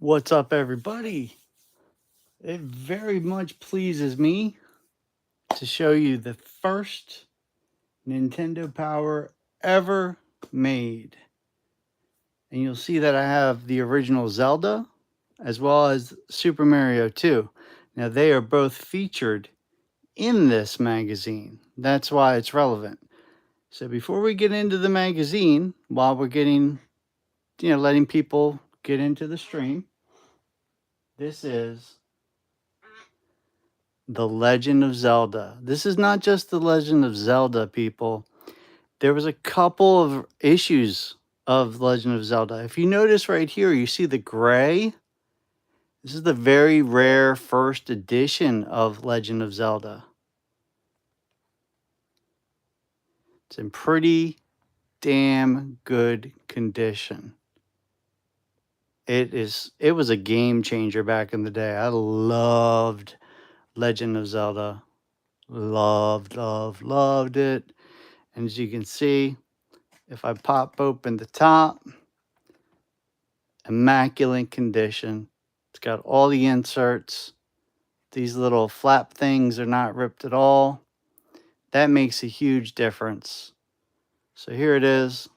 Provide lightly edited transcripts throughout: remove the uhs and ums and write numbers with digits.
What's up, everybody? It very much pleases me to show you the first Nintendo Power ever made. And you'll see that I have the original Zelda as well as Super Mario 2. Now, they are both featured in this magazine. That's why it's relevant. So, before we get into the magazine, while we're letting people get into the stream, this is The Legend of Zelda. This is not just The Legend of Zelda, people. There was a couple of issues of Legend of Zelda. If you notice right here, you see the gray. This is the very rare first edition of Legend of Zelda. It's in pretty damn good condition. It was a game changer back in the day. I loved Legend of Zelda. Loved it. And as you can see, if I pop open the top, immaculate condition. It's got all the inserts. These little flap things are not ripped at all. That makes a huge difference. So here it is,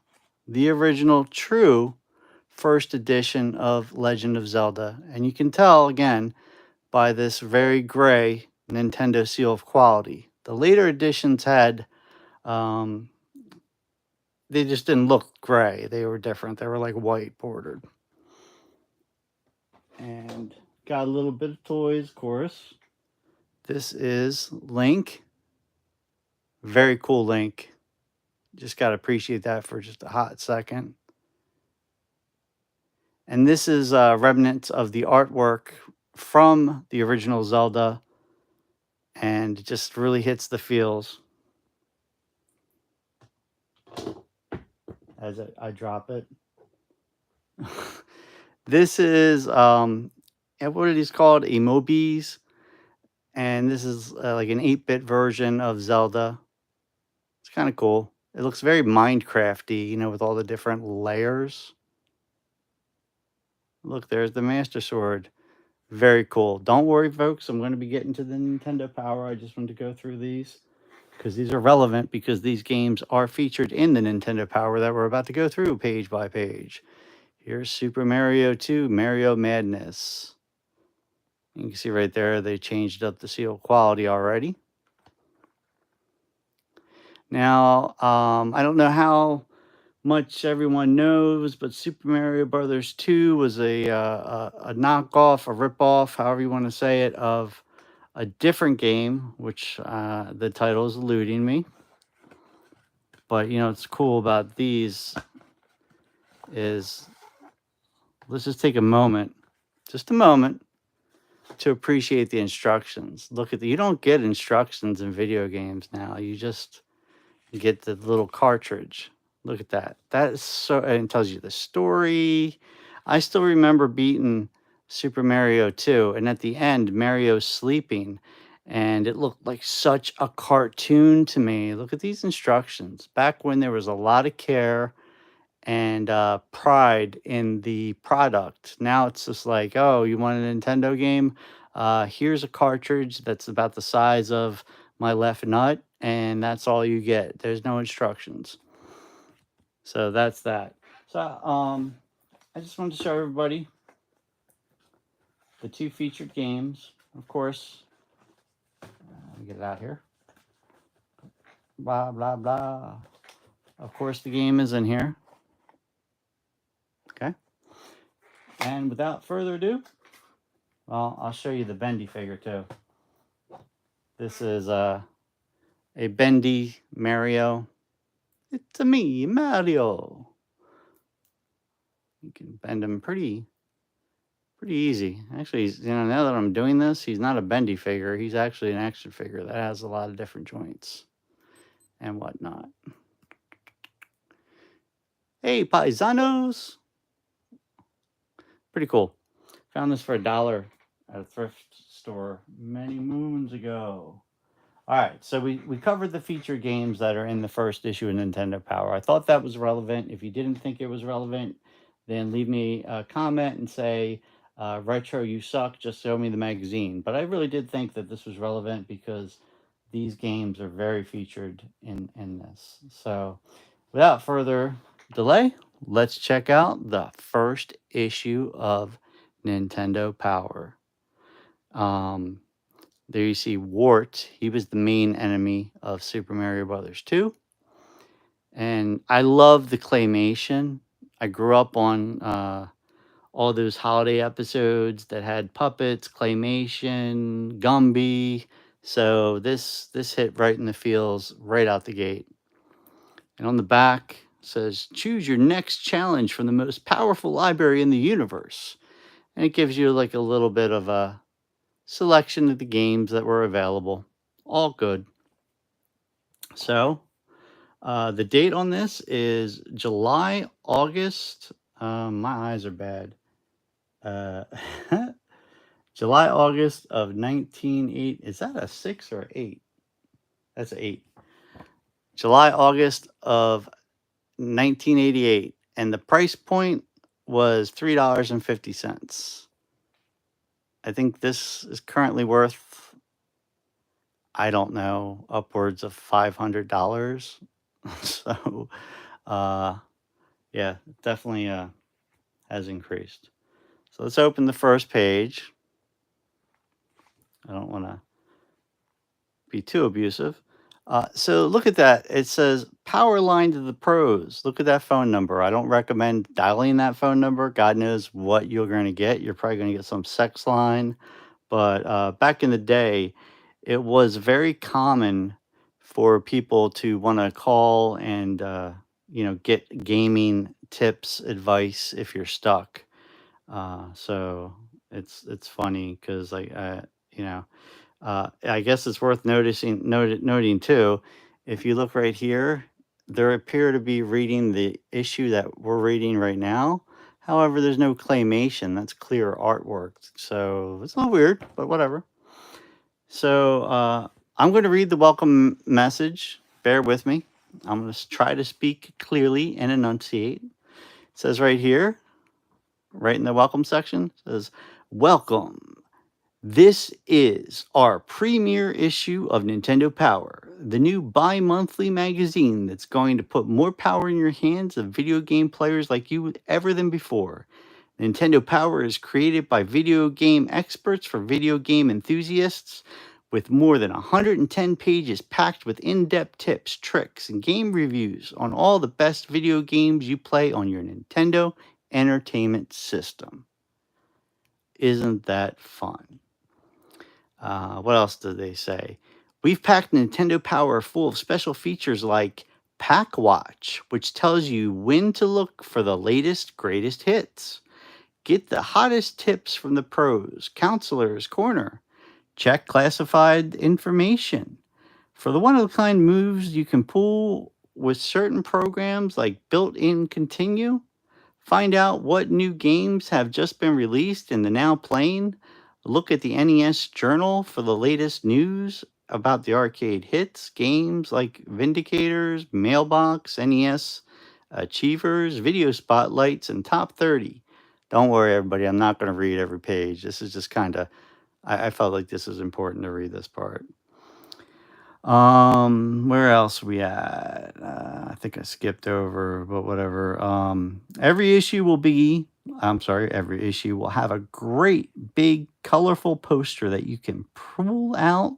the original true first edition of Legend of Zelda. And you can tell, again, by this very gray Nintendo seal of quality. The later editions had they just didn't look gray. They were different. They were like white bordered. And got a little bit of toys, of course. This is Link. Very cool Link. Just got to appreciate that for just a hot second. And this is remnants of the artwork from the original Zelda. And it just really hits the feels. As I drop it. This is, what are these called? Emojis. And this is like an 8-bit version of Zelda. It's kind of cool. It looks very Minecrafty, with all the different layers. Look, there's the Master Sword. Very cool. Don't worry, folks. I'm going to be getting to the Nintendo Power. I just wanted to go through these because these are relevant because these games are featured in the Nintendo Power that we're about to go through page by page. Here's Super Mario 2, Mario Madness. You can see right there, they changed up the seal quality already. Now, I don't know how much everyone knows, but Super Mario Brothers 2 was a knockoff, a ripoff, however you want to say it, of a different game, which the title is eluding me. But, what's cool about these is, let's just take a moment, to appreciate the instructions. Look at you don't get instructions in video games now. You just get the little cartridge. Look at that. That is so, and it tells you the story. I still remember beating Super Mario 2, and at the end, Mario's sleeping, and it looked like such a cartoon to me. Look at these instructions. Back when there was a lot of care and pride in the product. Now it's just like, oh, you want a Nintendo game? Here's a cartridge that's about the size of my left nut, and that's all you get. There's no instructions. So that's that. So I just wanted to show everybody the two featured games. Of course, let me get it out here. Blah, blah, blah. Of course, the game is in here. Okay. And without further ado, well, I'll show you the bendy figure too. This is a bendy Mario. It's a me, Mario. You can bend him pretty easy. Actually, now that I'm doing this, he's not a bendy figure. He's actually an action figure that has a lot of different joints and whatnot. Hey, paisanos. Pretty cool. Found this for $1 at a thrift store many moons ago. All right, so we covered the featured games that are in the first issue of Nintendo Power. I thought that was relevant. If you didn't think it was relevant, then leave me a comment and say, Retro, you suck, just show me the magazine. But I really did think that this was relevant because these games are very featured in this. So without further delay, let's check out the first issue of Nintendo Power. There you see Wart. He was the main enemy of Super Mario Brothers 2. And I love the claymation. I grew up on all those holiday episodes that had puppets, claymation, Gumby. So this hit right in the feels right out the gate. And on the back it says, choose your next challenge from the most powerful library in the universe. And it gives you like a little bit of a selection of the games that were available. All good. So the date on this is July, August. My eyes are bad. July, August of 1980. Is that a 6 or 8? That's an 8. July, August of 1988. And the price point was $3.50. I think this is currently worth, I don't know, upwards of $500. So, yeah, definitely has increased. So let's open the first page. I don't want to be too abusive. So look at that. It says power line to the pros. Look at that phone number. I don't recommend dialing that phone number. God knows what you're going to get. You're probably going to get some sex line. But back in the day, it was very common for people to want to call and get gaming tips, advice if you're stuck. So it's funny because I guess it's worth noting too. If you look right here, there appear to be reading the issue that we're reading right now. However, there's no claymation. That's clear artwork. So it's a little weird, but whatever. So I'm going to read the welcome message. Bear with me. I'm going to try to speak clearly and enunciate. It says right here, right in the welcome section, it says, welcome. This is our premiere issue of Nintendo Power, the new bi-monthly magazine that's going to put more power in your hands of video game players like you ever than before. Nintendo Power is created by video game experts for video game enthusiasts, with more than 110 pages packed with in-depth tips, tricks, and game reviews on all the best video games you play on your Nintendo Entertainment System. Isn't that fun? What else do they say? We've packed Nintendo Power full of special features like Pack Watch, which tells you when to look for the latest, greatest hits. Get the hottest tips from the pros, Counselor's Corner. Check classified information. For the one-of-a-kind moves you can pull with certain programs like Built-in Continue. Find out what new games have just been released in the Now Playing. Look at the NES Journal for the latest news about the arcade hits, games like Vindicators, Mailbox, NES Achievers, Video Spotlights, and Top 30. Don't worry, everybody. I'm not going to read every page. This is just kind of, I felt like this is important to read this part. Where else are we at? I think I skipped over, but whatever. Every issue will have a great big colorful poster that you can pull out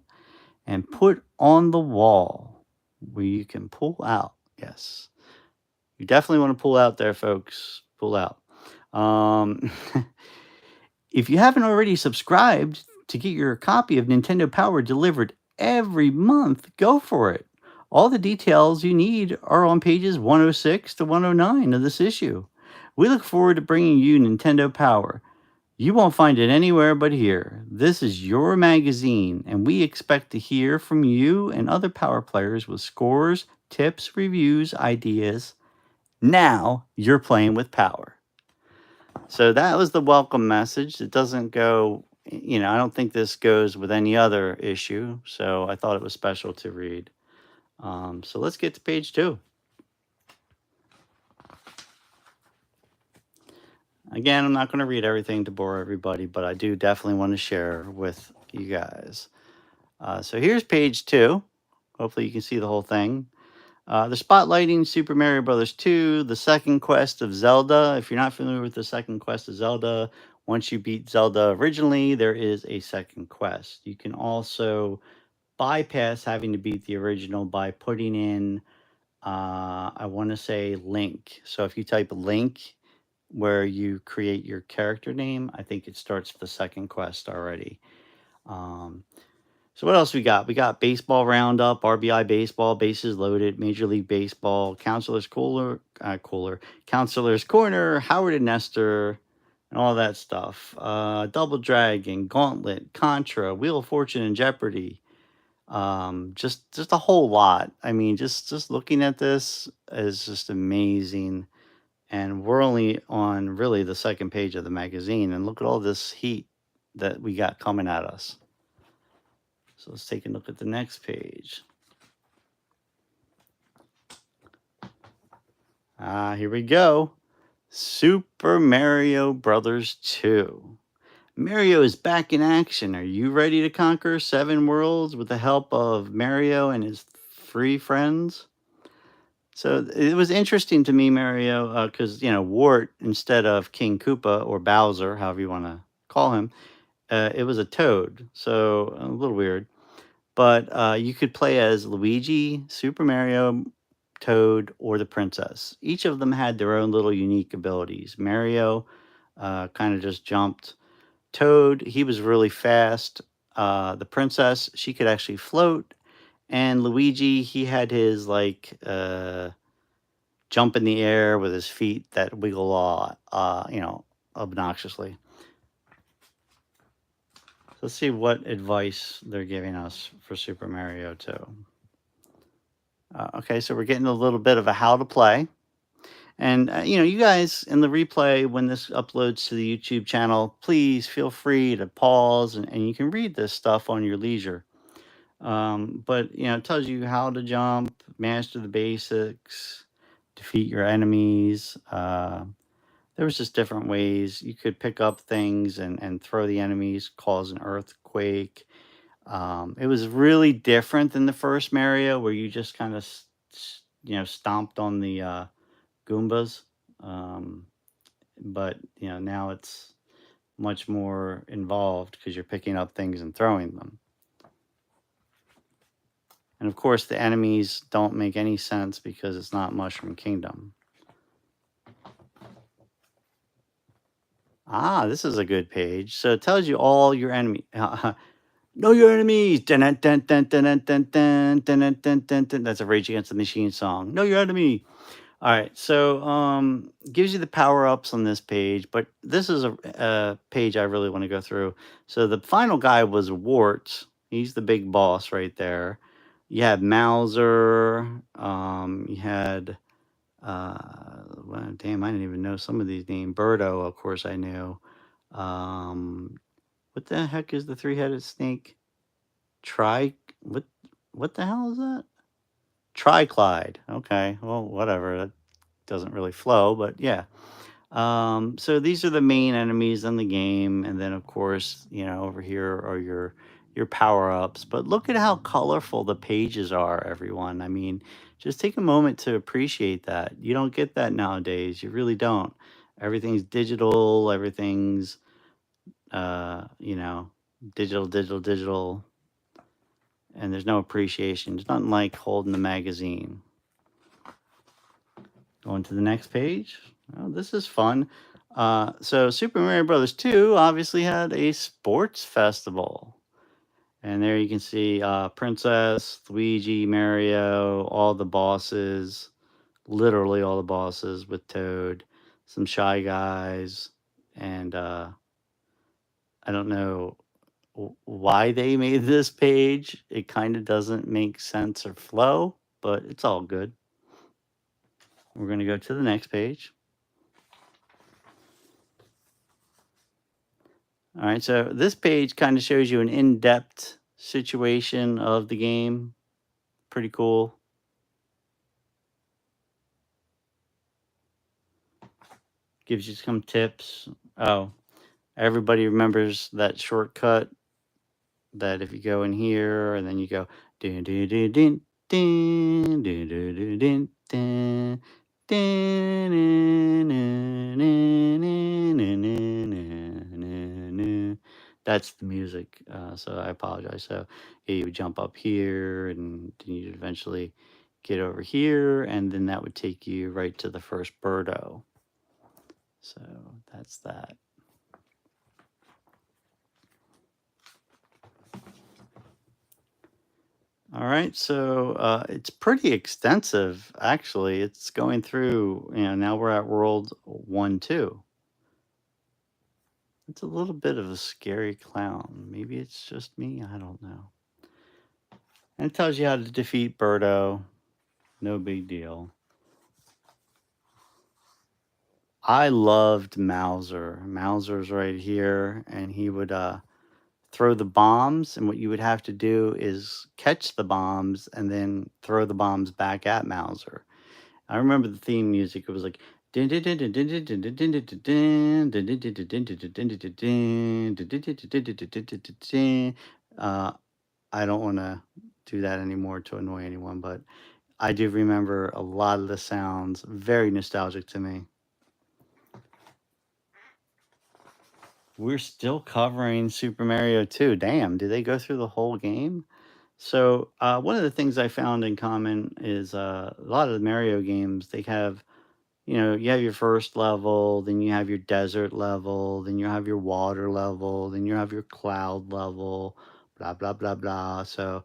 and put on the wall. Where you can pull out. Yes. You definitely want to pull out there, folks. Pull out. If you haven't already subscribed to get your copy of Nintendo Power delivered every month, go for it. All the details you need are on pages 106 to 109 of this issue. We look forward to bringing you Nintendo Power. You won't find it anywhere but here. This is your magazine, and we expect to hear from you and other Power players with scores, tips, reviews, ideas. Now you're playing with Power. So that was the welcome message. It doesn't go, I don't think this goes with any other issue. So I thought it was special to read. So let's get to page 2. Again, I'm not going to read everything to bore everybody, but I do definitely want to share with you guys. So here's page 2. Hopefully you can see the whole thing. They're spotlighting Super Mario Brothers 2, the second quest of Zelda. If you're not familiar with the second quest of Zelda, once you beat Zelda originally, there is a second quest. You can also bypass having to beat the original by putting in, I want to say Link. So if you type Link where you create your character name, I think it starts the second quest already. So what else we got? We got baseball roundup, RBI baseball, bases loaded, Major League Baseball, Counselor's Counselor's Corner, Howard and Nestor, and all that stuff. Double Dragon, Gauntlet, Contra, Wheel of Fortune, and Jeopardy. Just a whole lot. I mean, just looking at this is just amazing. And we're only on really the second page of the magazine, and look at all this heat that we got coming at us. So let's take a look at the next page. Here we go. Super Mario Brothers 2. Mario is back in action. Are you ready to conquer 7 worlds with the help of Mario and his 3 friends? So it was interesting to me, Mario, because, Wart, instead of King Koopa or Bowser, however you want to call him, it was a toad. So a little weird. But you could play as Luigi, Super Mario, Toad, or the princess. Each of them had their own little unique abilities. Mario kind of just jumped. Toad, he was really fast. The princess, she could actually float. And Luigi, he had his jump in the air with his feet that wiggle obnoxiously. Let's see what advice they're giving us for Super Mario 2. Okay, so we're getting a little bit of a how to play. And, you guys in the replay, when this uploads to the YouTube channel, please feel free to pause and you can read this stuff on your leisure. But, it tells you how to jump, master the basics, defeat your enemies. There was just different ways you could pick up things and throw the enemies, cause an earthquake. It was really different than the first Mario, where you just kind of, stomped on the Goombas. But now it's much more involved because you're picking up things and throwing them. And of course, the enemies don't make any sense because it's not Mushroom Kingdom. This is a good page. So it tells you all your enemies. Know your enemies. Dun, dun, dun, dun, dun, dun, dun, dun, dun, dun, dun, dun. That's a Rage Against the Machine song. Know your enemy. All right, so gives you the power-ups on this page, but this is a page I really want to go through. So the final guy was Wart. He's the big boss right there. You had Mauser. You had, well, damn, I didn't even know some of these names. Birdo, of course, I knew. What the heck is the 3-headed snake? What the hell is that? Triclyde. Okay, well, whatever. That doesn't really flow, but yeah. So these are the main enemies in the game, and then of course, over here are your power-ups. But look at how colorful the pages are, everyone. I mean, just take a moment to appreciate that. You don't get that nowadays. You really don't. Everything's digital. Everything's digital. And there's no appreciation. It's nothing like holding the magazine. Going to the next page. Oh, this is fun. So Super Mario Brothers 2 obviously had a sports festival. And there you can see Princess, Luigi, Mario, all the bosses, literally all the bosses with Toad, some Shy Guys, and I don't know why they made this page. It kind of doesn't make sense or flow, but it's all good. We're going to go to the next page. All right, so this page kind of shows you an in-depth situation of the game. Pretty cool. gives you some tips. Oh, everybody remembers that shortcut that if you go in here and then you go dun dun dun dun dun dun dun dun dun dun dun dun dun dun dun dun. That's the music. So I apologize. So you would jump up here and then you'd eventually get over here, and then that would take you right to the first Birdo. So that's that. All right, so it's pretty extensive, actually. It's going through, now we're at World 1, 2. It's a little bit of a scary clown. Maybe it's just me. I don't know. And it tells you how to defeat Birdo. No big deal. I loved Mauser. Mauser's right here, and he would throw the bombs, and what you would have to do is catch the bombs and then throw the bombs back at Mauser. I remember the theme music. It was like I don't want to do that anymore to annoy anyone, but I do remember a lot of the sounds. Very nostalgic to me. We're still covering Super Mario 2. Damn, do they go through the whole game? So, one of the things I found in common is a lot of the Mario games, they have, you have your first level, then you have your desert level, then you have your water level, then you have your cloud level, blah, blah, blah, blah. So,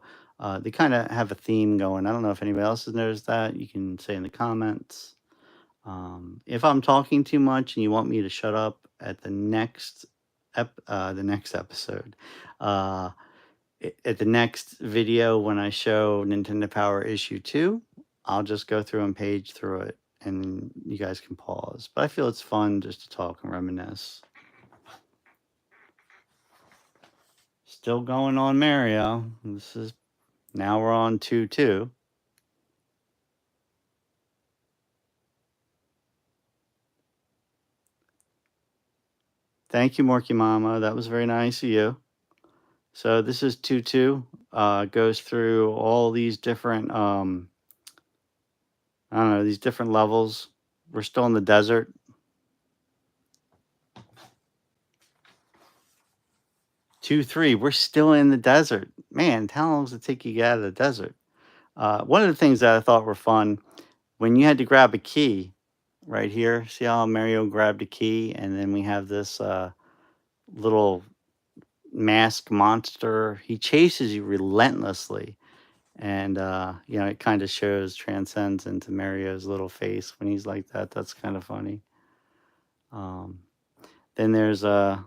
they kind of have a theme going. I don't know if anybody else has noticed that. You can say in the comments. If I'm talking too much and you want me to shut up at the next episode, at the next video when I show Nintendo Power Issue 2, I'll just go through and page through it and you guys can pause. But I feel it's fun just to talk and reminisce. Still going on Mario. Now we're on 2-2. Thank you, Morky Mama. That was very nice of you. So this is 2-2. Goes through all these different I don't know, these different levels. We're still in the desert. Two, three. We're still in the desert. Man, how long does it take you to get out of the desert? One of the things that I thought were fun, when you had to grab a key right here, see how Mario grabbed a key, and then we have this little mask monster. He chases you relentlessly. And, it kind of transcends into Mario's little face when he's like that. That's kind of funny. Then there's a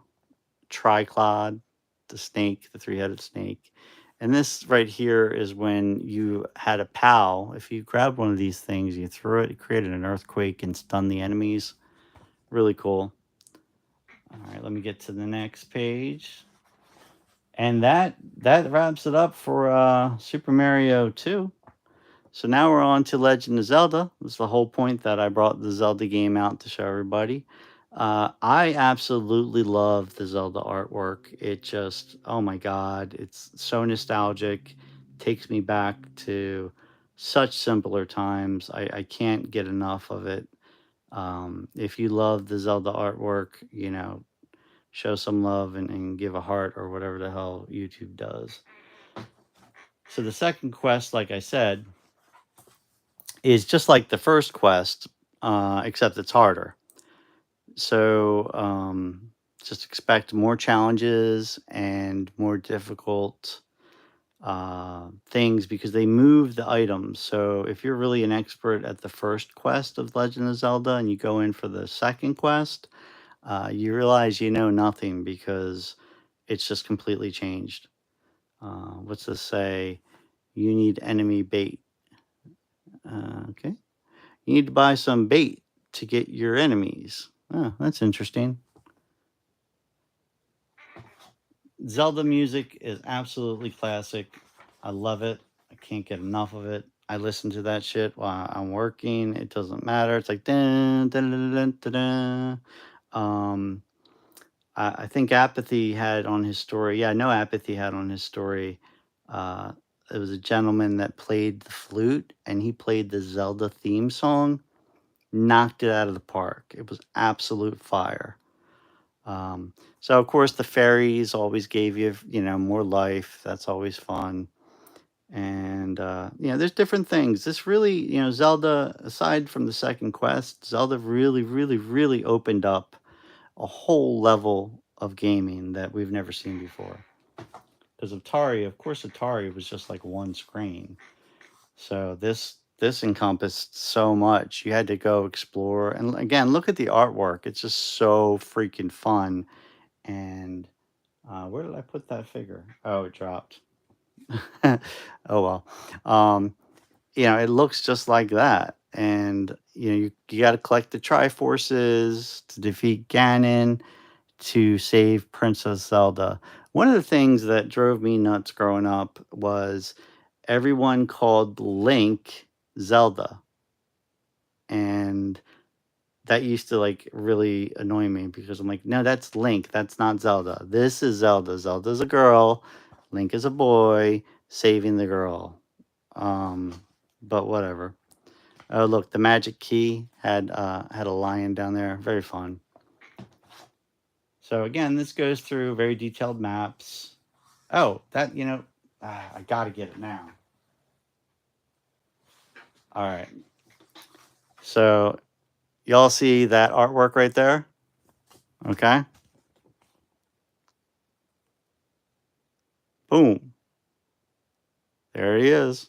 Triclod, the snake, the three-headed snake. And this right here is when you had a POW. If you grabbed one of these things, you threw it, it created an earthquake and stunned the enemies. Really cool. All right, let me get to the next page. And that wraps it up for Super Mario 2. So now we're on to Legend of Zelda. That's the whole point that I brought the Zelda game out to show everybody. I absolutely love the Zelda artwork. It just, oh my God, it's so nostalgic. Takes me back to such simpler times. I can't get enough of it. If you love the Zelda artwork, show some love and give a heart or whatever the hell YouTube does. So the second quest, like I said, is just like the first quest, except it's harder. So just expect more challenges and more difficult things because they move the items. So if you're really an expert at the first quest of Legend of Zelda and you go in for the second quest, you realize you know nothing because it's just completely changed. What's this say? You need enemy bait. Okay. You need to buy some bait to get your enemies. Oh, that's interesting. Zelda music is absolutely classic. I love it. I can't get enough of it. I listen to that shit while I'm working. It doesn't matter. It's like dun, dun, dun, dun, dun, dun. I think Apathy had on his story. Yeah, I know Apathy had on his story. Uh, it was a gentleman that played the flute, and he played the Zelda theme song. Knocked it out of the park. It was absolute fire. So of course the fairies always gave you, more life. That's always fun. And there's different things. This really, Zelda, aside from the second quest, Zelda really, really, really opened up a whole level of gaming that we've never seen before. Because Atari was just like one screen. So this encompassed so much. You had to go explore. And again, look at the artwork. It's just so freaking fun. And where did I put that figure? Oh, it dropped. Oh well. It looks just like that. And you got to collect the Triforces to defeat Ganon, to save Princess Zelda. One of the things that drove me nuts growing up was everyone called Link Zelda. And that used to like really annoy me because I'm like, no, that's Link. That's not Zelda. This is Zelda. Zelda's a girl. Link is a boy saving the girl. But whatever. Oh, look, the magic key had a lion down there. Very fun. So again, this goes through very detailed maps. Oh, that, I got to get it now. All right. So y'all see that artwork right there? Okay. Boom. There he is.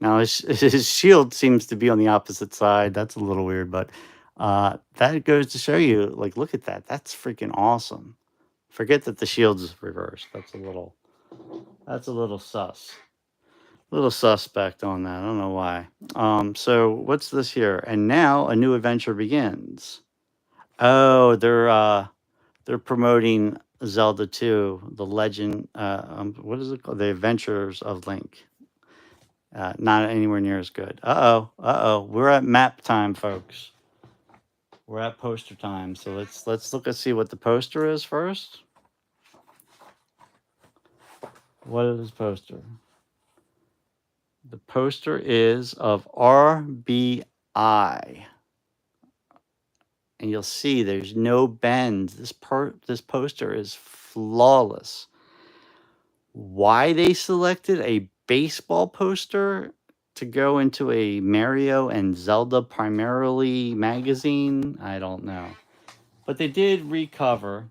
Now his shield seems to be on the opposite side. That's a little weird, but that goes to show you, like, look at that. That's freaking awesome. Forget that the shield is reversed. That's a little sus. A little suspect on that. I don't know why. So what's this here? And now a new adventure begins. Oh, they're promoting Zelda 2, the legend. What is it called? The Adventures of Link. Not anywhere near as good. We're at map time, folks. We're at poster time. So let's look and see what the poster is first. What is this poster? The poster is of RBI. And you'll see there's no bends. This poster is flawless. Why they selected a baseball poster to go into a Mario and Zelda primarily magazine, I don't know. But they did recover.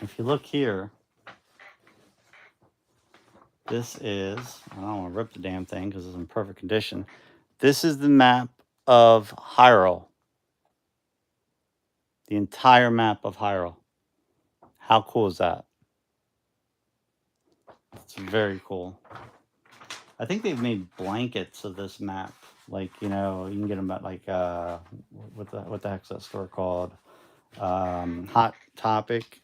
If you look here, this is, I don't want to rip the damn thing because it's in perfect condition. This is the map of Hyrule. The entire map of Hyrule. How cool is that? It's very cool. I think they've made blankets of this map. Like, you can get them at like what the heck's that store called? Hot Topic.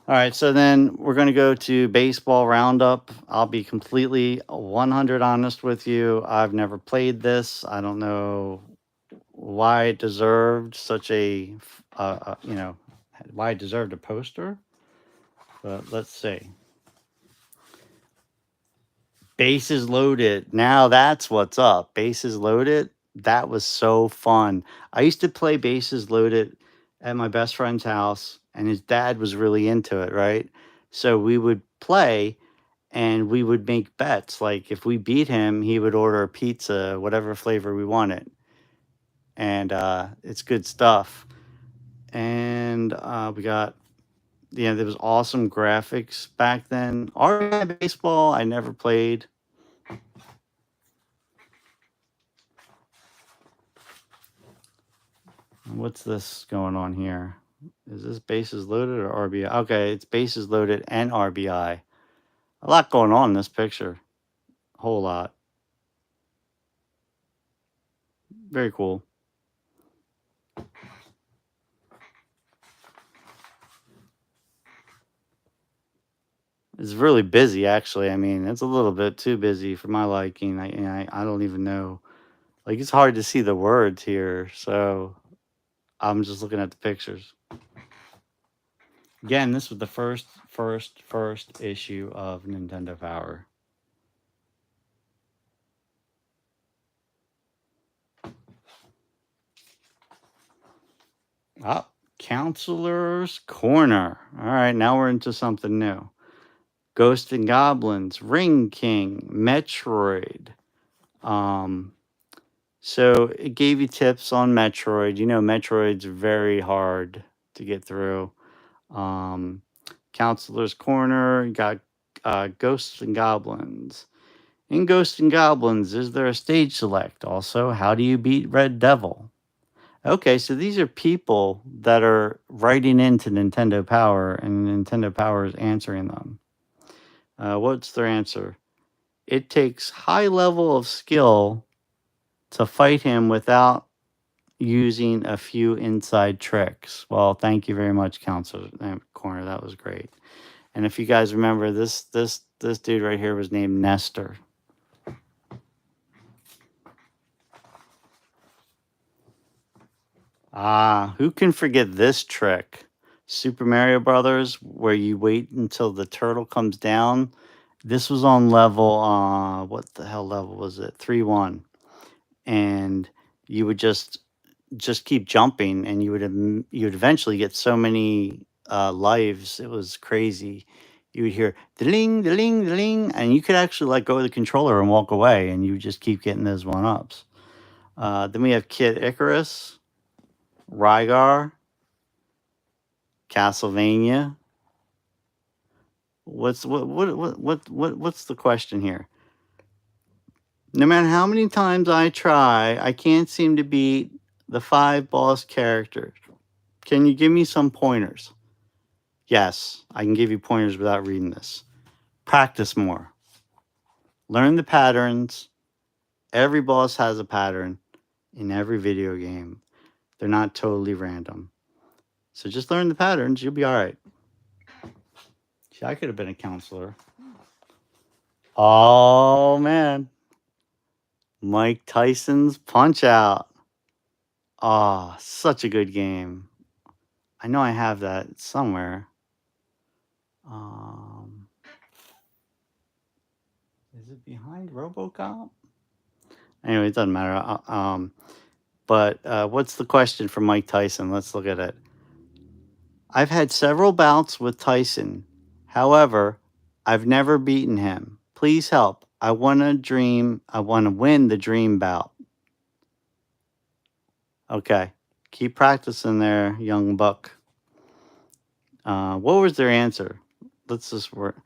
All right, so then we're going to go to baseball roundup. I'll be completely 100 honest with you. I've never played this. I don't know why it deserved such a, why it deserved a poster. But let's see. Bases loaded. Now that's what's up. Bases loaded. That was so fun. I used to play bases loaded at my best friend's house, and his dad was really into it, right? So we would play and we would make bets. Like if we beat him, he would order a pizza, whatever flavor we wanted. And it's good stuff. And we got, there was awesome graphics back then. RBI baseball, I never played. What's this going on here? Is this bases loaded or RBI? Okay, it's bases loaded and RBI. A lot going on in this picture. A whole lot. Very cool. It's really busy, actually. I mean, it's a little bit too busy for my liking. I don't even know. Like, it's hard to see the words here, so I'm just looking at the pictures. Again, this was the first issue of Nintendo Power. Ah, Counselor's Corner. All right, now we're into something new. Ghosts and Goblins, Ring King, Metroid. So it gave you tips on Metroid. You know, Metroid's very hard to get through. Counselor's Corner, you got Ghosts and Goblins. In Ghosts and Goblins, is there a stage select? Also, how do you beat Red Devil? Okay, so these are people that are writing into Nintendo Power, and Nintendo Power is answering them. What's their answer? It takes high level of skill to fight him without using a few inside tricks. Well, thank you very much, Counselor Corner. That was great. And if you guys remember, this dude right here was named Nestor. Who can forget this trick? Super Mario Brothers, where you wait until the turtle comes down. This was on level, what the hell level was it? 3-1. And you would just keep jumping, and you would eventually get so many lives. It was crazy. You would hear the-ling, the-ling, the-ling, and you could actually let go of the controller and walk away, and you would just keep getting those one-ups. Then we have Kid Icarus, Rygar, Castlevania. What's the question here? No matter how many times I try, I can't seem to beat the 5 boss characters. Can you give me some pointers? Yes, I can give you pointers without reading this. Practice more. Learn the patterns. Every boss has a pattern in every video game. They're not totally random. So just learn the patterns. You'll be all right. See, I could have been a counselor. Oh, man. Mike Tyson's Punch-Out. Ah, such a good game. I know I have that somewhere. Is it behind RoboCop? Anyway, it doesn't matter. But what's the question from Mike Tyson? Let's look at it. I've had several bouts with Tyson. However, I've never beaten him. Please help. I want to win the dream bout. Okay. Keep practicing there, young buck. What was their answer? Let's just work.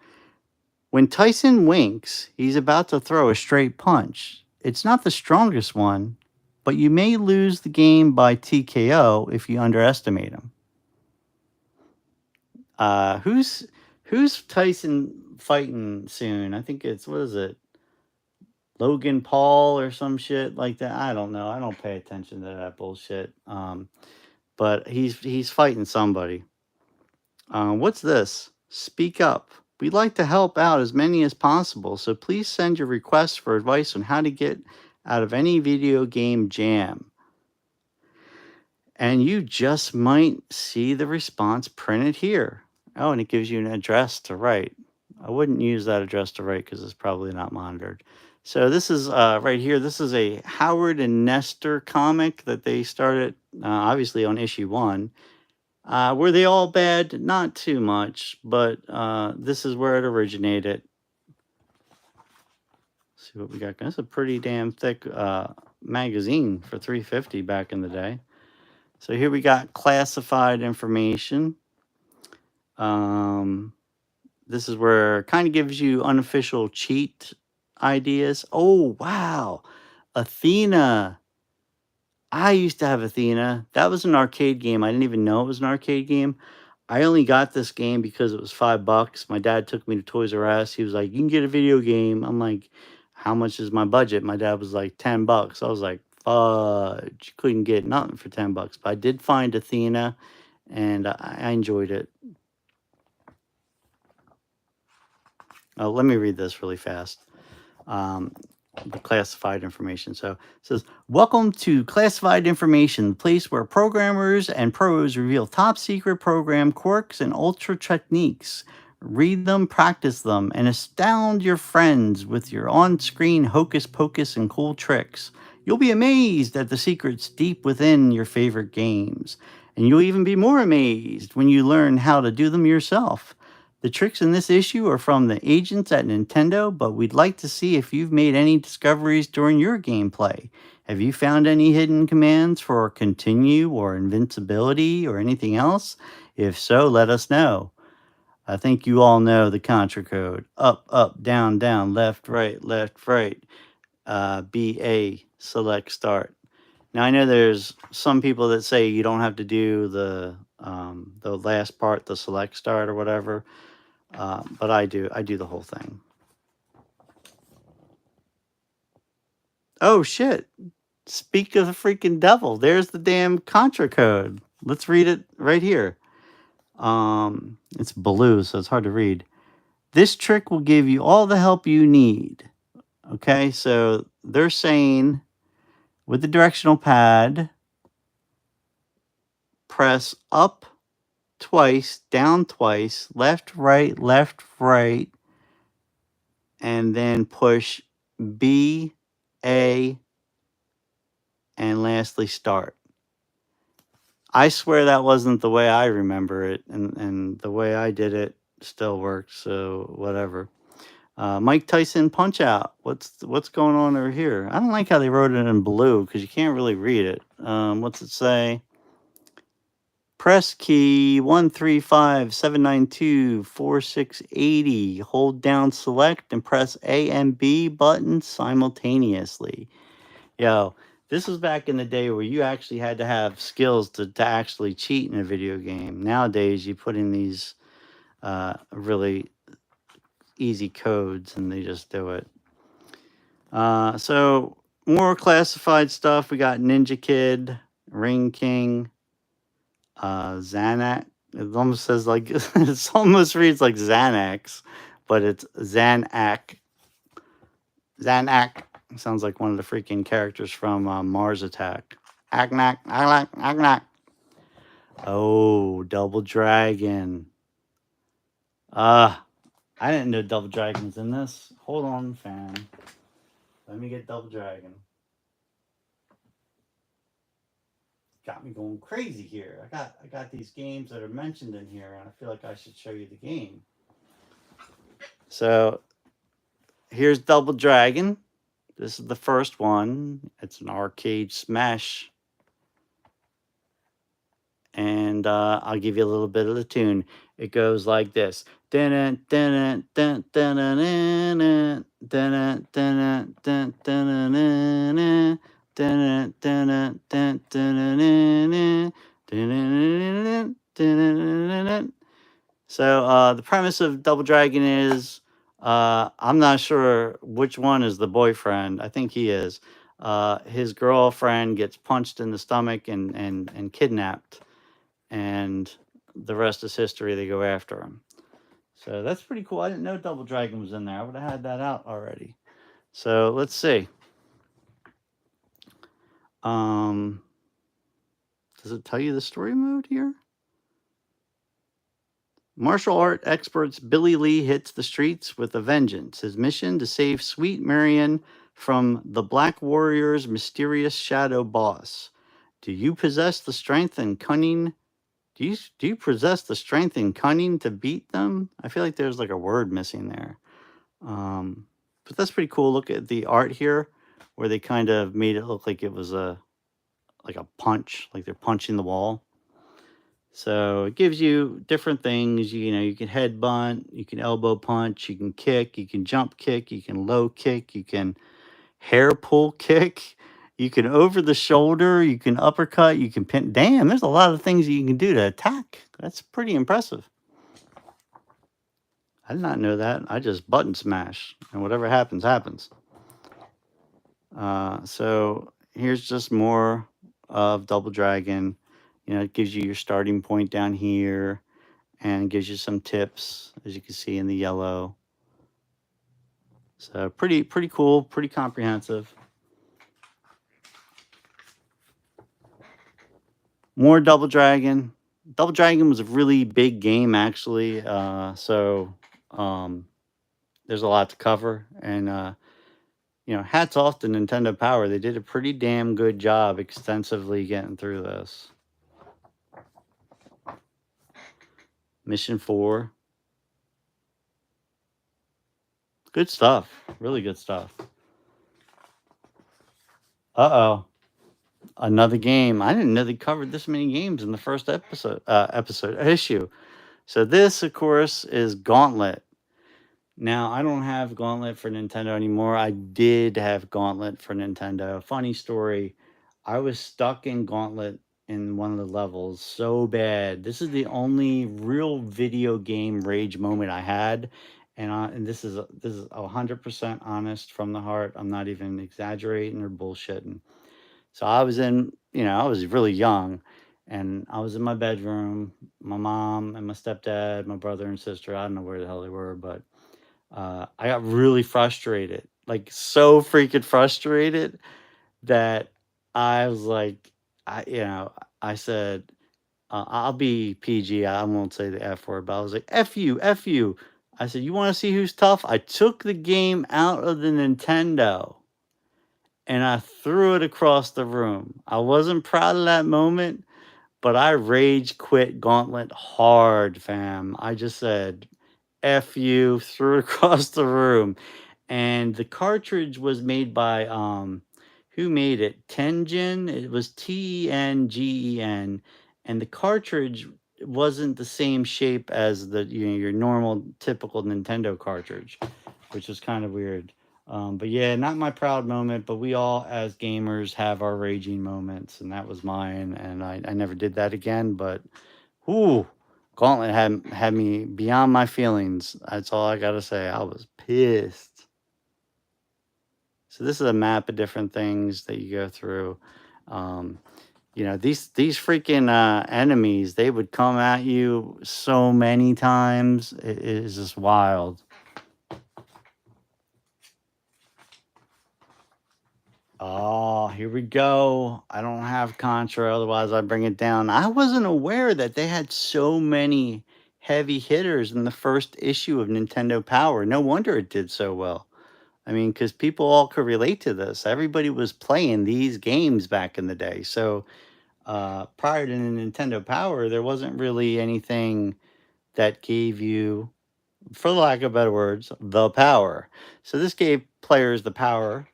When Tyson winks, he's about to throw a straight punch. It's not the strongest one, but you may lose the game by TKO if you underestimate him. Who's Tyson fighting soon? I think it's, what is it? Logan Paul or some shit like that. I don't know. I don't pay attention to that bullshit. But he's fighting somebody. What's this? Speak up. We'd like to help out as many as possible, so please send your requests for advice on how to get out of any video game jam. And you just might see the response printed here. Oh, and it gives you an address to write. I wouldn't use that address to write because it's probably not monitored. So this is right here. This is a Howard and Nestor comic that they started, obviously, on issue 1. Were they all bad? Not too much, but this is where it originated. Let's see what we got. That's a pretty damn thick magazine for $3.50 back in the day. So here we got classified information. This is where it kind of gives you unofficial cheat ideas. Oh, wow. Athena. I used to have Athena. That was an arcade game. I didn't even know it was an arcade game. I only got this game because it was $5. My dad took me to Toys R Us. He was like, you can get a video game. I'm like, how much is my budget? My dad was like, $10. I was like, fudge. Couldn't get nothing for $10. But I did find Athena, and I enjoyed it. Oh, let me read this really fast. The classified information. So it says, welcome to Classified Information, the place where programmers and pros reveal top secret program quirks and ultra techniques. Read them, practice them, and astound your friends with your on-screen hocus pocus and cool tricks. You'll be amazed at the secrets deep within your favorite games. And you'll even be more amazed when you learn how to do them yourself. The tricks in this issue are from the agents at Nintendo, but we'd like to see if you've made any discoveries during your gameplay. Have you found any hidden commands for continue or invincibility or anything else? If so, let us know. I think you all know the Contra code. Up, up, down, down, left, right, BA, select, start. Now I know there's some people that say you don't have to do the last part, the select start or whatever. But I do the whole thing. Oh shit. Speak of the freaking devil. There's the damn Contra code. Let's read it right here. It's blue, so it's hard to read. This trick will give you all the help you need. Okay, so they're saying with the directional pad, press up twice, down twice, left, right, and then push B, A, and lastly start. I swear that wasn't the way I remember it, and the way I did it still works, so whatever. Mike Tyson Punch Out. What's going on over here? I don't like how they wrote it in blue because you can't really read it. What's it say? Press key 135-792-4680. Hold down select and press A and B buttons simultaneously. Yo, this was back in the day where you actually had to have skills to actually cheat in a video game. Nowadays, you put in these really easy codes and they just do it. So, more classified stuff. We got Ninja Kid, Ring King, Xanax. It almost says like, it almost reads like Xanax, but it's Xanac. Xanac. Sounds like one of the freaking characters from Mars Attack. Agnak, Agnak, Agnak. Oh, Double Dragon. I didn't know Double Dragon was in this. Hold on, fam. Let me get Double Dragon. Got me going crazy here. I got these games that are mentioned in here, and I feel like I should show you the game. So here's Double Dragon. This is the first one. It's an arcade smash. And I'll give you a little bit of the tune. It goes like this. So the premise of Double Dragon is I'm not sure which one is the boyfriend. I think he is. His girlfriend gets punched in the stomach and kidnapped, and the rest is history. They go after him. So that's pretty cool. I didn't know Double Dragon was in there. I would have had that out already. So let's see. Does it tell you the story mode here? Martial art experts Billy Lee hits the streets with a vengeance. His mission to save Sweet Marion from the Black Warrior's mysterious shadow boss. Do you possess the strength and cunning? Do you possess the strength and cunning to beat them? I feel like there's like a word missing there. But that's pretty cool. Look at the art here, where they kind of made it look like it was like a punch, like they're punching the wall. So it gives you different things. You know, you can headbutt, you can elbow punch, you can kick, you can jump kick, you can low kick, you can hair pull kick, you can over the shoulder, you can uppercut, you can pin. Damn, there's a lot of things you can do to attack. That's pretty impressive. I did not know that. I just button smash, and whatever happens, happens. So here's just more of Double Dragon. You know, it gives you your starting point down here and gives you some tips, as you can see in the yellow. So pretty cool, pretty comprehensive. More Double Dragon. Double Dragon was a really big game, actually. So um, there's a lot to cover, and hats off to Nintendo Power. They did a pretty damn good job extensively getting through this. Mission 4. Good stuff. Really good stuff. Uh-oh. Another game. I didn't know they covered this many games in the first issue. So this, of course, is Gauntlet. Now, I don't have Gauntlet for Nintendo anymore. I did have Gauntlet for Nintendo. Funny story. I was stuck in Gauntlet in one of the levels so bad. This is the only real video game rage moment I had, and this is 100% honest from the heart. I'm not even exaggerating or bullshitting. So I was I was really young, and I was in my bedroom. My mom and my stepdad, my brother and sister. I don't know where the hell they were, but I got really frustrated, like so freaking frustrated that I was like, I said, I'll be PG. I won't say the F word, but I was like, F you, F you. I said, you want to see who's tough? I took the game out of the Nintendo and I threw it across the room. I wasn't proud of that moment, but I rage quit Gauntlet hard, fam. I just said, F you, threw it across the room. And the cartridge was made by who made it? Tengen. It was Tengen, and the cartridge wasn't the same shape as your normal typical Nintendo cartridge, which was kind of weird. But yeah, not my proud moment, but we all as gamers have our raging moments, and that was mine. And I never did that again. But ooh, Gauntlet had me beyond my feelings. That's all I gotta say. I was pissed. So this is a map of different things that you go through. These freaking enemies, they would come at you so many times. It is just wild. Oh, here we go. I don't have Contra, otherwise I'd bring it down. I wasn't aware that they had so many heavy hitters in the first issue of Nintendo Power. No wonder it did so well. I mean, because people all could relate to this. Everybody was playing these games back in the day. So prior to the Nintendo Power, there wasn't really anything that gave you, for lack of better words, the power. So this gave players the power.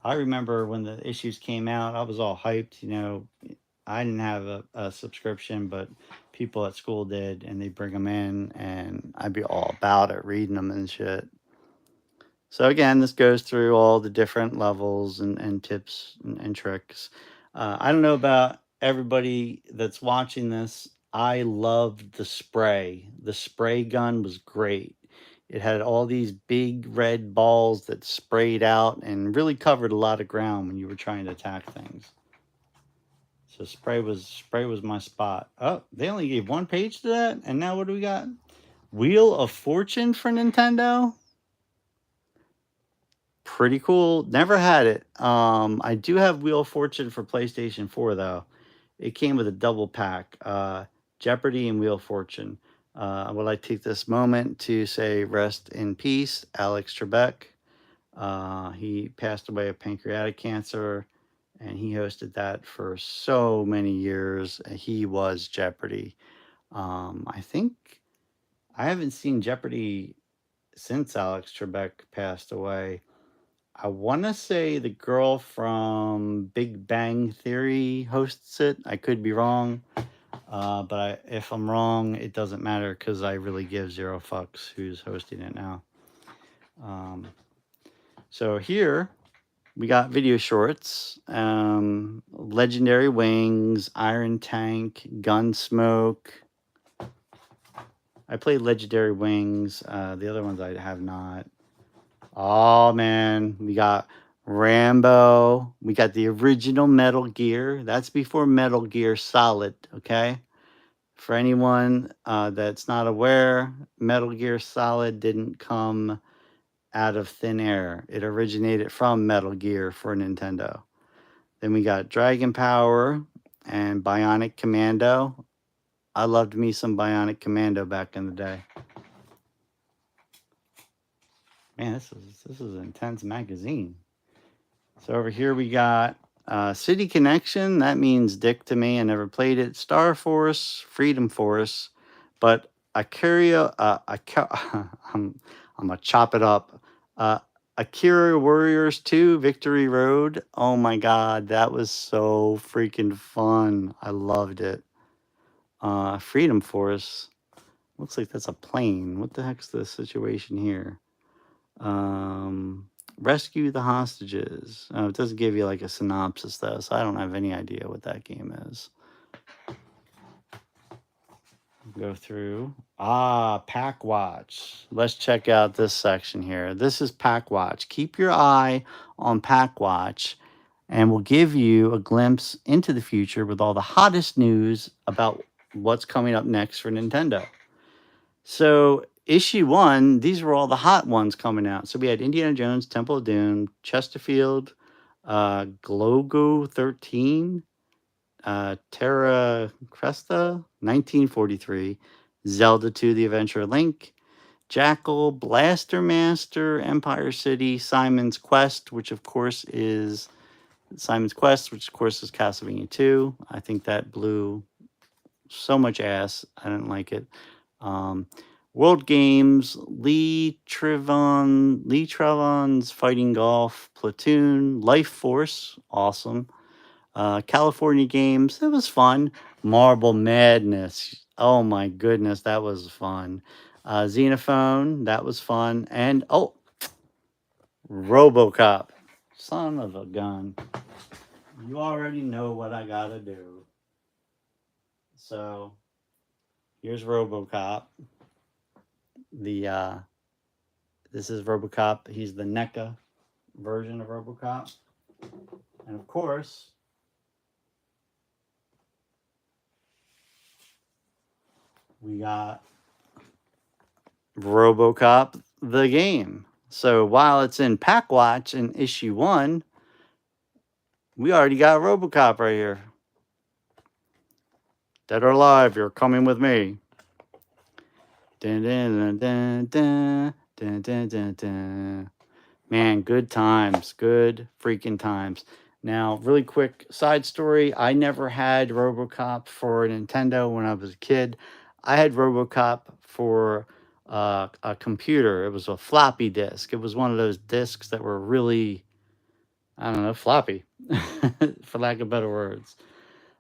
I remember when the issues came out, I was all hyped. I didn't have a subscription, but people at school did, and they bring them in, and I'd be all about it, reading them and shit. So again, this goes through all the different levels and tips and tricks. I don't know about everybody that's watching this. I loved the spray. The spray gun was great. It had all these big red balls that sprayed out and really covered a lot of ground when you were trying to attack things. So spray was my spot. Oh, they only gave one page to that, and now what do we got? Wheel of Fortune for Nintendo. Pretty cool. Never had it. I do have Wheel of Fortune for PlayStation 4 though. It came with a double pack. Jeopardy and Wheel of Fortune. I would like to take this moment to say rest in peace, Alex Trebek. He passed away of pancreatic cancer, and he hosted that for so many years. He was Jeopardy. I think I haven't seen Jeopardy since Alex Trebek passed away. I want to say the girl from Big Bang Theory hosts it. I could be wrong. But if I'm wrong, it doesn't matter because I really give zero fucks who's hosting it now. So here we got video shorts, Legendary Wings, Iron Tank, Gunsmoke. I played Legendary Wings. The other ones I have not. Oh man, we got Rambo. We got the original Metal Gear. That's before Metal Gear Solid, okay? For anyone that's not aware, Metal Gear Solid didn't come out of thin air. It originated from Metal Gear for Nintendo. Then we got Dragon Power and Bionic Commando. I loved me some Bionic Commando back in the day. Man, this is an intense magazine. So over here we got City Connection. That means dick to me. I never played it. Star Force, Freedom Force, but Akira. I'm gonna chop it up. Akira Warriors 2 Victory Road. Oh my god, that was so freaking fun. I loved it. Freedom Force. Looks like that's a plane. What the heck's the situation here? Rescue the hostages. Oh, it doesn't give you like a synopsis though, so I don't have any idea what that game is. Go through. Pack Watch. Let's check out this section here. This is Pack Watch. Keep your eye on Pack Watch, and we'll give you a glimpse into the future with all the hottest news about what's coming up next for Nintendo. So issue 1, these were all the hot ones coming out. So we had Indiana Jones, Temple of Doom, Chesterfield, Glogo 13, Terra Cresta, 1943, Zelda 2, The Adventure of Link, Jackal, Blaster Master, Empire City, Simon's Quest, which of course is Castlevania 2. I think that blew so much ass. I didn't like it. World Games, Lee Trevon's Fighting Golf, Platoon, Life Force, awesome. California Games, it was fun. Marble Madness, oh my goodness, that was fun. Xenophone, that was fun. And RoboCop, son of a gun. You already know what I gotta do. So here's RoboCop. This is RoboCop. He's the NECA version of RoboCop. And of course, we got RoboCop the game. So while it's in Pack Watch in issue 1, we already got RoboCop right here. Dead or alive, you're coming with me. Dun, dun, dun, dun, dun, dun, dun, dun. Man, good times. Good freaking times. Now, really quick side story. I never had RoboCop for Nintendo when I was a kid. I had RoboCop for a computer. It was a floppy disk. It was one of those disks that were really, I don't know, floppy, for lack of better words.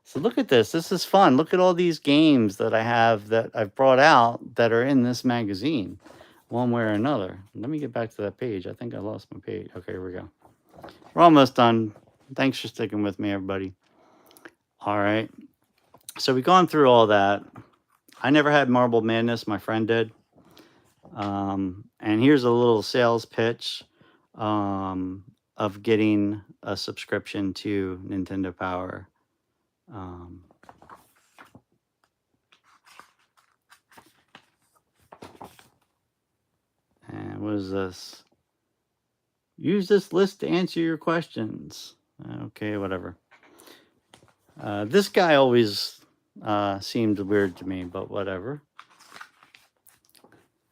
So look at this. This is fun. Look at all these games that I have that I've brought out that are in this magazine, one way or another. Let me get back to that page. I think I lost my page. Okay, here we go. We're almost done. Thanks for sticking with me, everybody. All right. So we've gone through all that. I never had Marble Madness. My friend did. And here's a little sales pitch of getting a subscription to Nintendo Power. And what is this? Use this list to answer your questions. Okay, whatever. This guy always seemed weird to me, but whatever.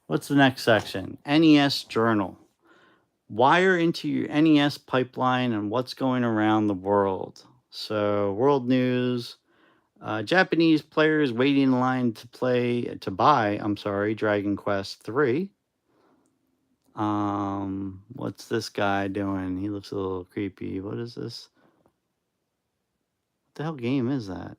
What's the next section? NES Journal. Wire into your NES pipeline and what's going around the world. So, world news. Japanese players waiting in line to buy Dragon Quest 3. What's this guy doing? He looks a little creepy. What is this? What the hell game is that?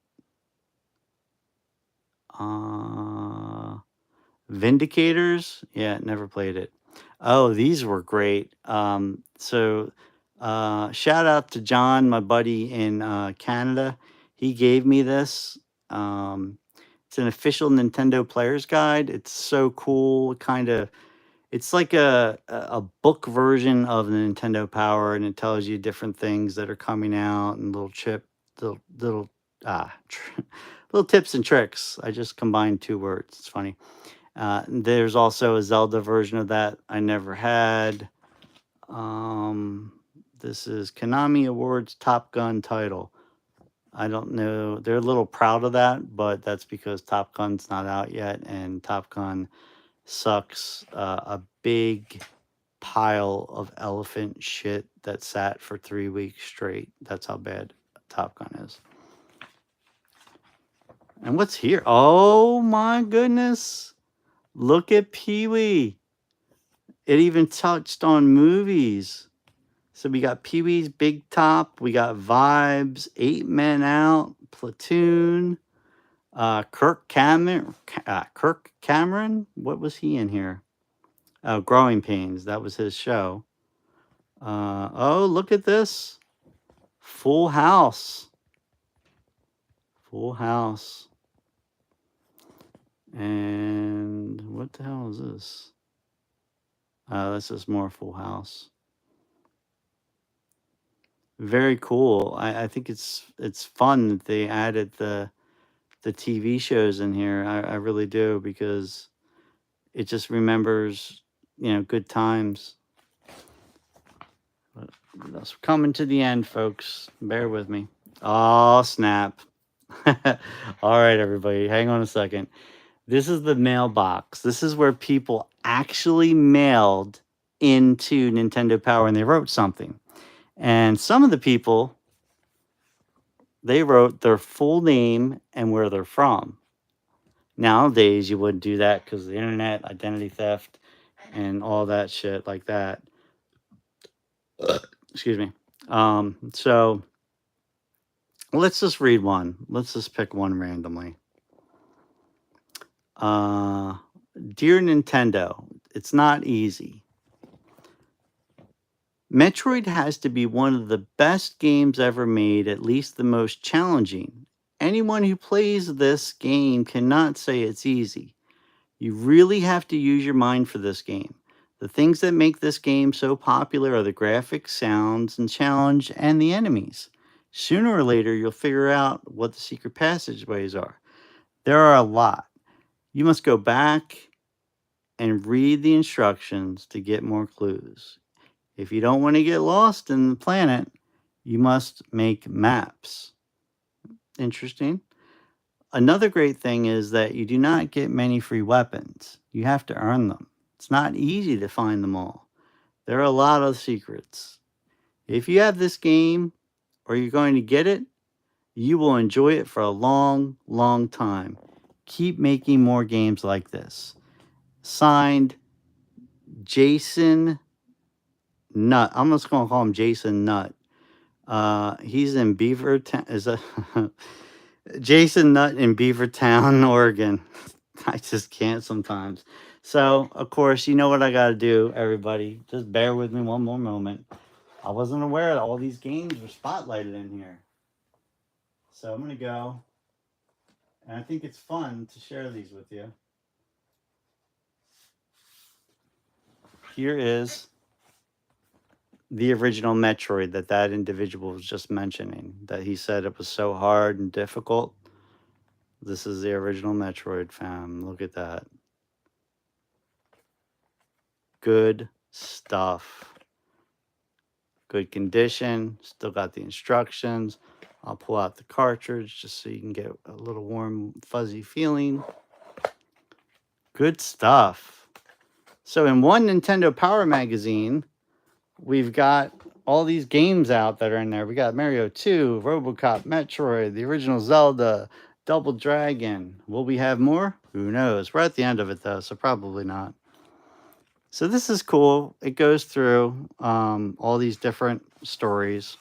Vindicators? Yeah, never played it. Oh, these were great. So shout out to John, my buddy in Canada. He gave me this. It's an official Nintendo Player's Guide. It's so cool. It's like a book version of the Nintendo Power, and it tells you different things that are coming out and little tips and tricks. I just combined 2 words. It's funny. There's also a Zelda version of that I never had. This is Konami Awards Top Gun title. I don't know. They're a little proud of that, but that's because Top Gun's not out yet, and Top Gun sucks a big pile of elephant shit that sat for 3 weeks straight. That's how bad Top Gun is. And what's here? Oh my goodness. Look at Pee-wee. It even touched on movies. So we got Pee-wee's Big Top, we got Vibes, 8 Men Out, Platoon, Kirk Cameron. What was he in here? Growing Pains. That was his show. Oh, look at this. Full House. Full House. And what the hell is this? This is more Full House. Very cool. I think it's fun that they added the TV shows in here. I really do, because it just remembers, good times. That's coming to the end, folks. Bear with me. Oh, snap. All right, everybody, hang on a second. This is the mailbox. This is where people actually mailed into Nintendo Power and they wrote something. And some of the people, they wrote their full name and where they're from. Nowadays, you wouldn't do that because of the internet, identity theft, and all that shit like that. Excuse me. So let's just read one. Let's just pick one randomly. Dear Nintendo, it's not easy. Metroid has to be one of the best games ever made, at least the most challenging. Anyone who plays this game cannot say it's easy. You really have to use your mind for this game. The things that make this game so popular are the graphics, sounds, and challenge, and the enemies. Sooner or later, you'll figure out what the secret passageways are. There are a lot. You must go back and read the instructions to get more clues. If you don't want to get lost in the planet, you must make maps. Interesting. Another great thing is that you do not get many free weapons. You have to earn them. It's not easy to find them all. There are a lot of secrets. If you have this game, or you're going to get it, you will enjoy it for a long, long time. Keep making more games like this. Signed, Jason Nutt. I'm just going to call him Jason Nutt. He's in Beavertown. Is that Jason Nutt in Beavertown, Oregon? I just can't sometimes. So, of course, you know what I got to do, everybody. Just bear with me one more moment. I wasn't aware that all these games were spotlighted in here. So I'm going to go. And I think it's fun to share these with you. Here is the original Metroid that individual was just mentioning, that he said it was so hard and difficult. This is the original Metroid, fam. Look at that. Good stuff. Good condition. Still got the instructions. I'll pull out the cartridge just so you can get a little warm, fuzzy feeling. Good stuff. So in one Nintendo Power magazine, we've got all these games out that are in there. We got Mario 2, RoboCop, Metroid, the original Zelda, Double Dragon. Will we have more? Who knows? We're at the end of it, though, so probably not. So this is cool. It goes through all these different stories.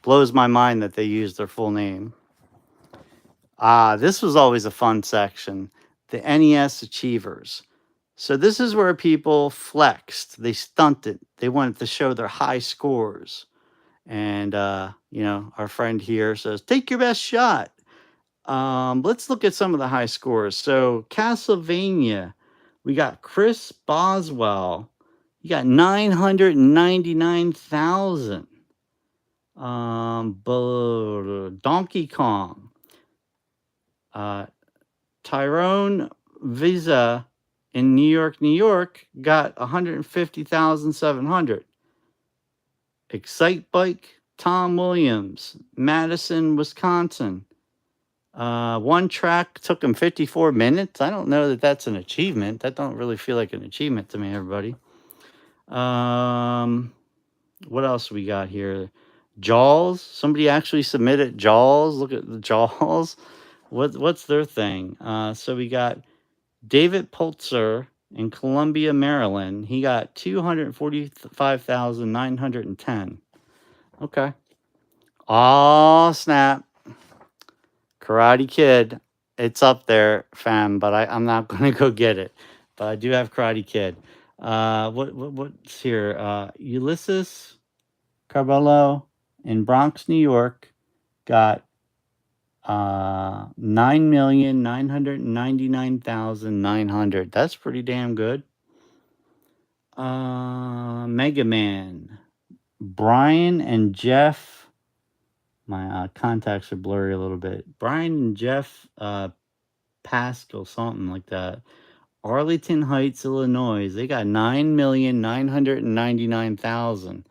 Blows my mind that they use their full name. This was always a fun section. The NES Achievers. So this is where people flexed. They stunted. They wanted to show their high scores. And, our friend here says, take your best shot. Let's look at some of the high scores. So Castlevania, we got Chris Boswell. You got 999,000. Donkey Kong. Tyrone Visa in New York, got 150,700. Excite Bike, Tom Williams, Madison, Wisconsin. One track took him 54 minutes. I don't know that that's an achievement. That don't really feel like an achievement to me, everybody. What else we got here? Jaws. Somebody actually submitted Jaws. Look at the Jaws. What's their thing? So we got David Pulitzer in Columbia, Maryland. He got 245,910. Okay. Oh, snap. Karate Kid. It's up there, fam, but I'm not going to go get it. But I do have Karate Kid. What's here? Ulysses Carballo in Bronx, New York, got 9,999,900. That's pretty damn good. Mega Man, Brian and Jeff. My contacts are blurry a little bit. Brian and Jeff Pascal, something like that. Arlington Heights, Illinois. They got 9,999,000.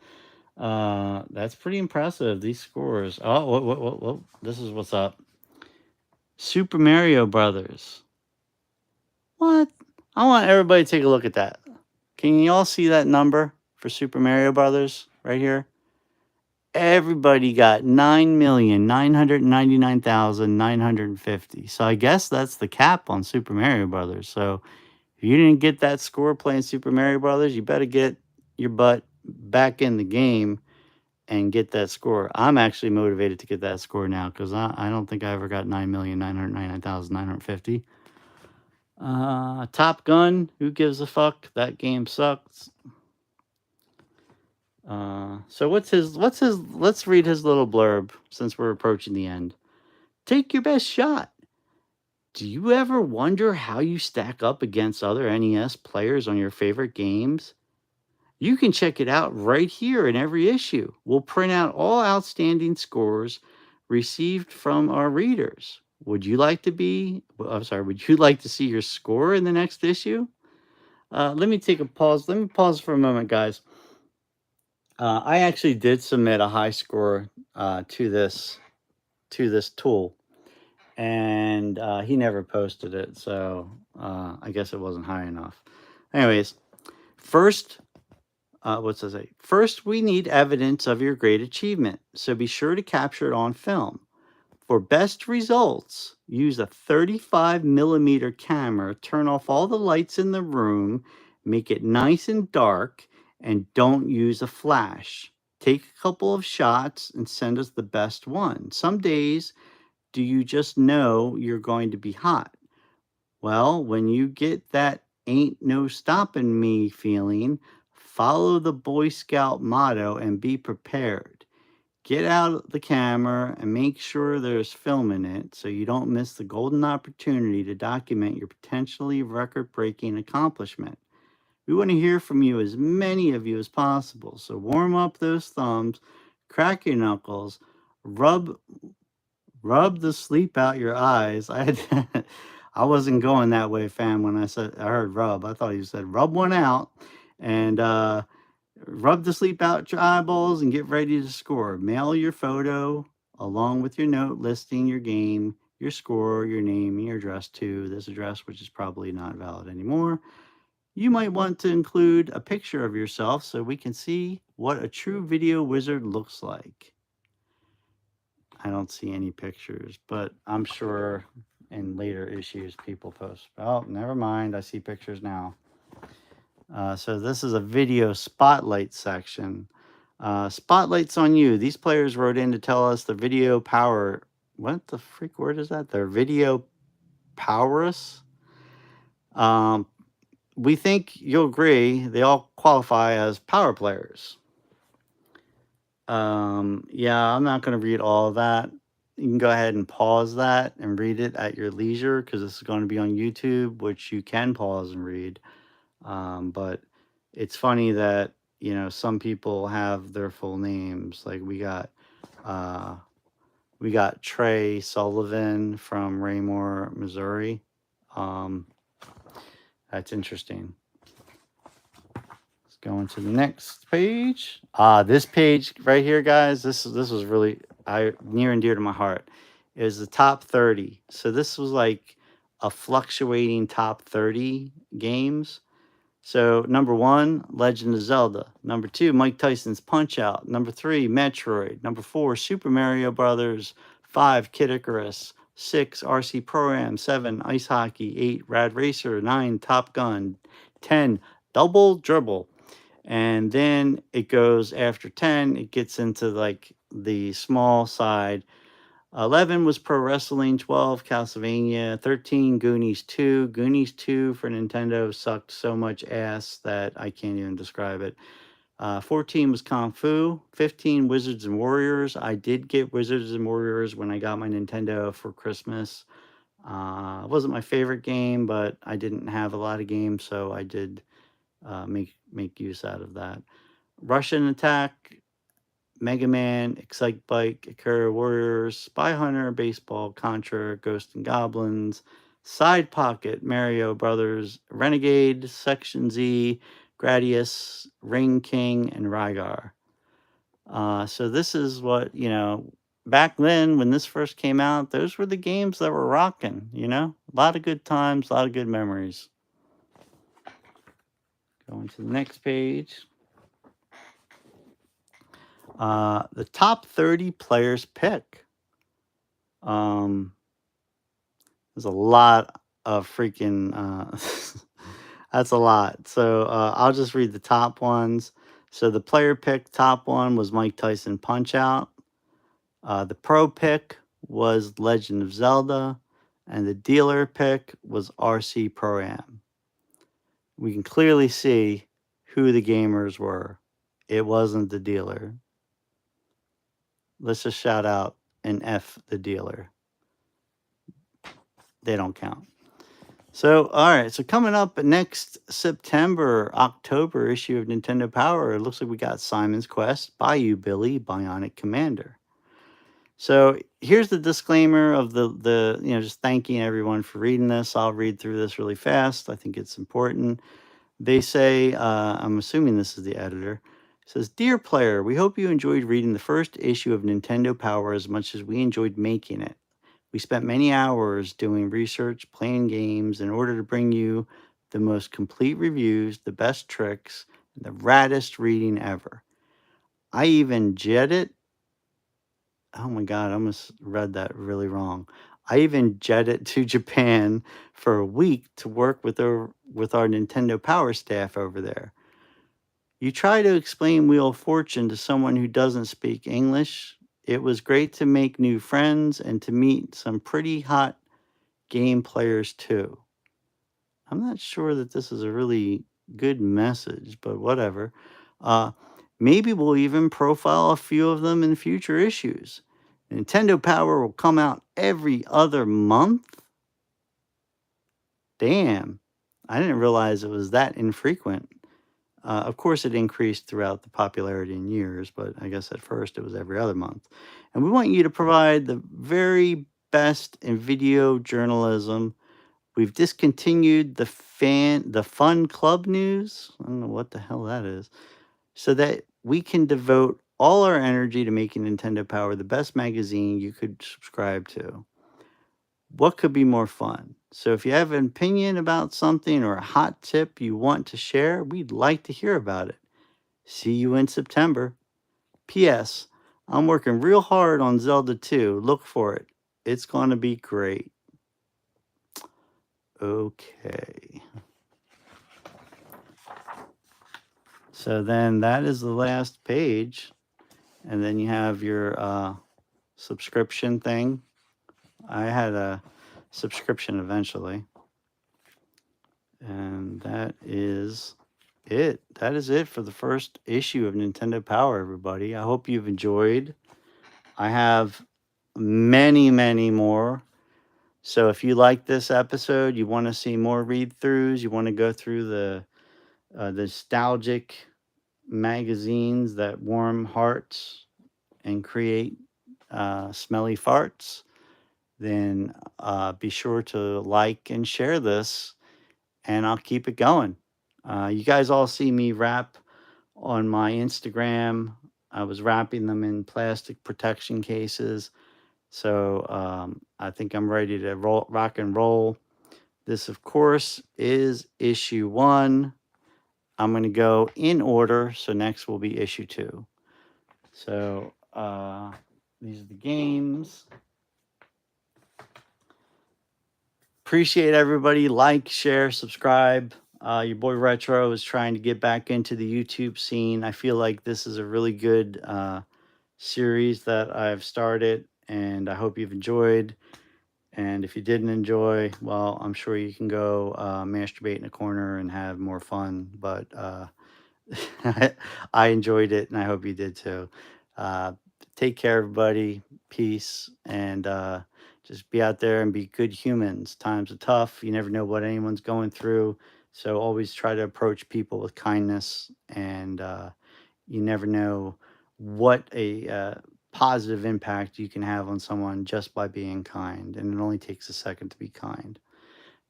That's pretty impressive. These scores. Oh, what? This is what's up. Super Mario Brothers. What? I want everybody to take a look at that. Can you all see that number for Super Mario Brothers right here? Everybody got 9,999,950. So I guess that's the cap on Super Mario Brothers. So if you didn't get that score playing Super Mario Brothers, you better get your butt back in the game and get that score. I'm actually motivated to get that score now because I don't think I ever got 9,999,950. Top Gun, who gives a fuck? That game sucks. So let's read his little blurb since we're approaching the end. Take your best shot. Do you ever wonder how you stack up against other NES players on your favorite games? You can check it out right here in every issue. We'll print out all outstanding scores received from our readers. Would you like to see your score in the next issue? Let me take a pause. Let me pause for a moment, guys. I actually did submit a high score to this tool, and he never posted it, so I guess it wasn't high enough. Anyways, first, what's it say? First, we need evidence of your great achievement, so be sure to capture it on film. For best results, use a 35mm camera, turn off all the lights in the room, make it nice and dark, and don't use a flash. Take a couple of shots and send us the best one. Some days, do you just know you're going to be hot? Well, when you get that ain't no stopping me feeling, follow the Boy Scout motto and be prepared. Get out the camera and make sure there's film in it so you don't miss the golden opportunity to document your potentially record-breaking accomplishment. We want to hear from you, as many of you as possible. So warm up those thumbs, crack your knuckles, rub the sleep out your eyes. I wasn't going that way, fam, when I heard rub. I thought you said rub one out, and rub the sleep out your eyeballs and get ready to score. Mail your photo along with your note listing your game, your score, your name, and your address to this address, which is probably not valid anymore. You might want to include a picture of yourself so we can see what a true video wizard looks like. I don't see any pictures, but I'm sure in later issues people post. Oh, never mind. I see pictures now. So this is a video spotlight section. Spotlight's on you. These players wrote in to tell us the video power. What the freak word is that? They're video powerous. We think you'll agree they all qualify as power players. Yeah, I'm not going to read all of that. You can go ahead and pause that and read it at your leisure because this is going to be on YouTube, which you can pause and read. But it's funny that, you know, some people have their full names. Like we got Trey Sullivan from Raymore, Missouri. That's interesting. Let's go into the next page. This page right here, guys. This was really near and dear to my heart. It was the top 30. So this was like a fluctuating top 30 games. So number 1, Legend of Zelda. Number 2, Mike Tyson's Punch Out. Number 3, Metroid. Number 4, Super Mario Brothers. 5, Kid Icarus. 6, RC Pro-Am. 7, Ice Hockey. 8, Rad Racer. 9, Top Gun. 10, Double Dribble. And then it goes after 10, it gets into like the small side. 11 was Pro Wrestling, 12 Castlevania, 13 Goonies 2. Goonies 2 for Nintendo sucked so much ass that I can't even describe it. 14 was Kung Fu, 15 Wizards and Warriors. I did get Wizards and Warriors when I got my Nintendo for Christmas. It wasn't my favorite game, but I didn't have a lot of games, so I did make use out of that. Russian Attack, Mega Man, Excite Bike, Ikura Warriors, Spy Hunter, Baseball, Contra, Ghost and Goblins, Side Pocket, Mario Brothers, Renegade, Section Z, Gradius, Ring King, and Rygar. So this is what, back then when this first came out, those were the games that were rocking, A lot of good times, a lot of good memories. Going to the next page. The top 30 players pick. There's a lot of freaking. That's a lot. So I'll just read the top ones. So the player pick top one was Mike Tyson Punch Out. The pro pick was Legend of Zelda, and the dealer pick was RC Pro-Am. We can clearly see who the gamers were. It wasn't the dealer. Let's just shout out and F the dealer. They don't count. So, all right. So coming up next September, October issue of Nintendo Power, it looks like we got Simon's Quest, Bayou Billy, Bionic Commander. So here's the disclaimer of the just thanking everyone for reading this. I'll read through this really fast. I think it's important. They say, I'm assuming this is the editor. It says, "Dear player, we hope you enjoyed reading the first issue of Nintendo Power as much as we enjoyed making it. We spent many hours doing research, playing games in order to bring you the most complete reviews, the best tricks, and the raddest reading ever. I even jetted." Oh my God, I almost read that really wrong. "I even jetted to Japan for a week to work with our Nintendo Power staff over there. You try to explain Wheel of Fortune to someone who doesn't speak English. It was great to make new friends and to meet some pretty hot game players too." I'm not sure that this is a really good message, but whatever. Maybe we'll even profile a few of them in future issues. Nintendo Power will come out every other month? Damn, I didn't realize it was that infrequent. Of course, it increased throughout the popularity in years, but I guess at first it was every other month. And we want you to provide the very best in video journalism. We've discontinued the fun club news. I don't know what the hell that is. So that we can devote all our energy to making Nintendo Power the best magazine you could subscribe to. What could be more fun? So if you have an opinion about something or a hot tip you want to share, we'd like to hear about it. See you in September. P.S. I'm working real hard on Zelda 2. Look for it. It's going to be great. Okay. So then that is the last page. And then you have your subscription thing. I had a subscription eventually. And that is it. That is it for the first issue of Nintendo Power, everybody. I hope you've enjoyed. I have many, many more. So if you like this episode, you want to see more read-throughs, you want to go through the nostalgic magazines that warm hearts and create smelly farts, then be sure to like and share this and I'll keep it going. You guys all see me wrap on my Instagram. I was wrapping them in plastic protection cases. So I think I'm ready to rock and roll. This, of course, is issue 1. I'm going to go in order. So next will be issue 2. So these are the games. Appreciate everybody. Like, share, subscribe. Your boy Retro is trying to get back into the YouTube scene. I feel like this is a really good series that I've started, and I hope you've enjoyed. And if you didn't enjoy, well, I'm sure you can go masturbate in a corner and have more fun. But I enjoyed it, and I hope you did too. Take care, everybody. Peace, and just be out there and be good humans. Times are tough. You never know what anyone's going through. So always try to approach people with kindness, and you never know what a positive impact you can have on someone just by being kind. And it only takes a second to be kind.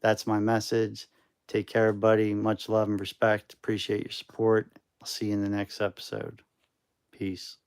That's my message. Take care, everybody. Much love and respect. Appreciate your support. I'll see you in the next episode. Peace.